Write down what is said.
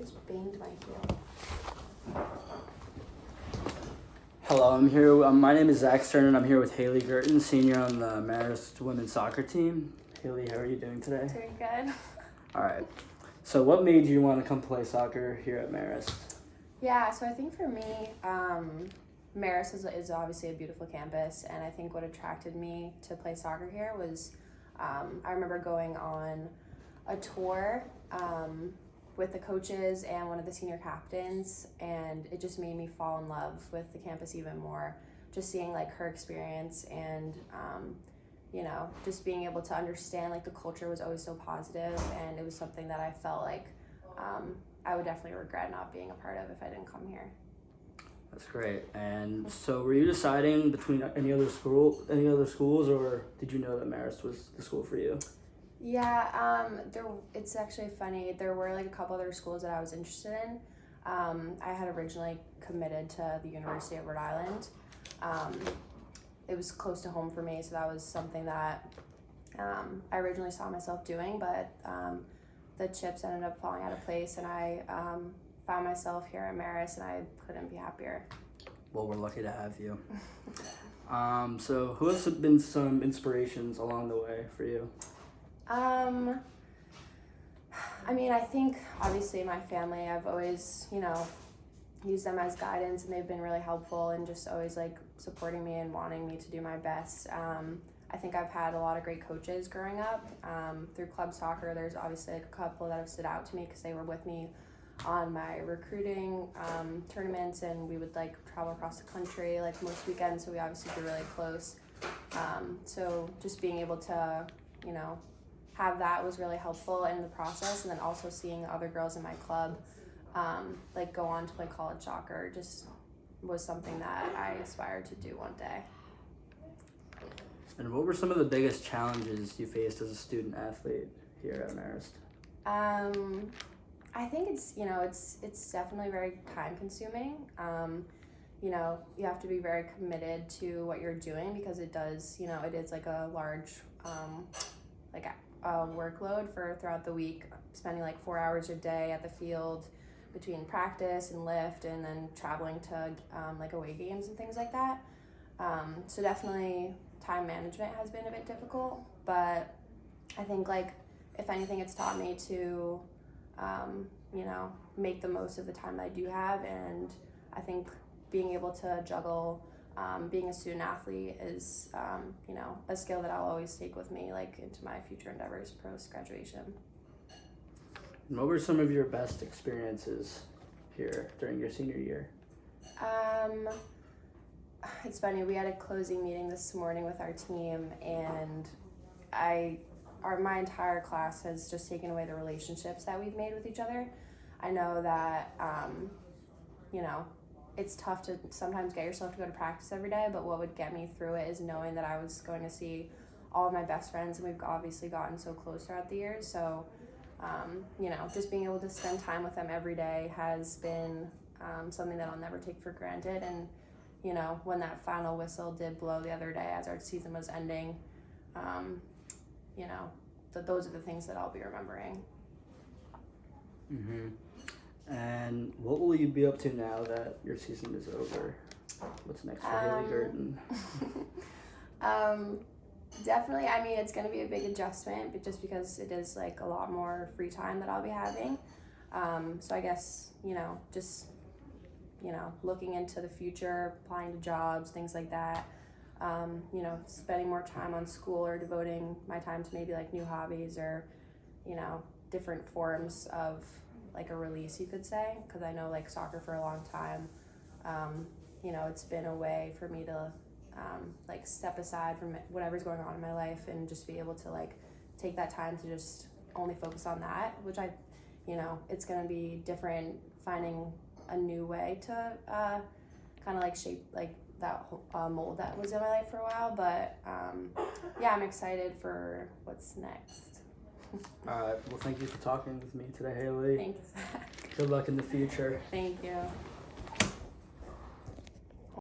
just banged my heel. Hello, I'm here. My name is Zach Stern, and I'm here with Haley Guertin, senior on the Marist women's soccer team. Haley, how are you doing today? Doing good. All right. So, what made you want to come play soccer here at Marist? Yeah, so I think for me, Marist is obviously a beautiful campus, and I think what attracted me to play soccer here was I remember going on a tour with the coaches and one of the senior captains, and it just made me fall in love with the campus even more. Just seeing like her experience and just being able to understand like the culture was always so positive, and it was something that I felt like I would definitely regret not being a part of if I didn't come here. That's great. And so, were you deciding between any other schools, or did you know that Marist was the school for you? Yeah, it's actually funny. There were like a couple other schools that I was interested in. I had originally committed to the University of Rhode Island. It was close to home for me, so that was something that I originally saw myself doing, but the chips ended up falling out of place, and I found myself here at Marist, and I couldn't be happier. Well, we're lucky to have you. So, who has been some inspirations along the way for you? I mean, I think obviously my family, I've always, used them as guidance, and they've been really helpful and just always like supporting me and wanting me to do my best. I think I've had a lot of great coaches growing up. Through club soccer, there's obviously like a couple that have stood out to me because they were with me on my recruiting tournaments, and we would like travel across the country like most weekends, so we obviously grew really close. So just being able to, have that was really helpful in the process, and then also seeing other girls in my club like go on to play college soccer just was something that I aspired to do one day. And what were some of the biggest challenges you faced as a student athlete here at Marist? I think it's definitely very time consuming. You have to be very committed to what you're doing because it is like a large workload for throughout the week, spending like 4 hours a day at the field between practice and lift, and then traveling to like away games and things like that. So definitely time management has been a bit difficult, but I think like if anything, it's taught me to make the most of the time that I do have, and I think being able to juggle being a student athlete is a skill that I'll always take with me like into my future endeavors post graduation. And what were some of your best experiences here during your senior year? It's funny, we had a closing meeting this morning with our team, and my entire class has just taken away the relationships that we've made with each other. I know that it's tough to sometimes get yourself to go to practice every day, but what would get me through it is knowing that I was going to see all of my best friends, and we've obviously gotten so close throughout the years. So, just being able to spend time with them every day has been something that I'll never take for granted. And, when that final whistle did blow the other day as our season was ending, those are the things that I'll be remembering. Mm-hmm. And what will you be up to now that your season is over? What's next for Haley Guertin? Definitely, I mean, it's going to be a big adjustment, but just because it is like a lot more free time that I'll be having. So I guess, looking into the future, applying to jobs, things like that. Spending more time on school or devoting my time to maybe like new hobbies or, different forms of like a release, you could say, because I know like soccer for a long time, it's been a way for me to like step aside from whatever's going on in my life and just be able to like take that time to just only focus on that, which it's going to be different, finding a new way to kind of like shape like that mold that was in my life for a while. But I'm excited for what's next. All right. Well, thank you for talking with me today, Haley. Thanks. Good luck in the future. Thank you.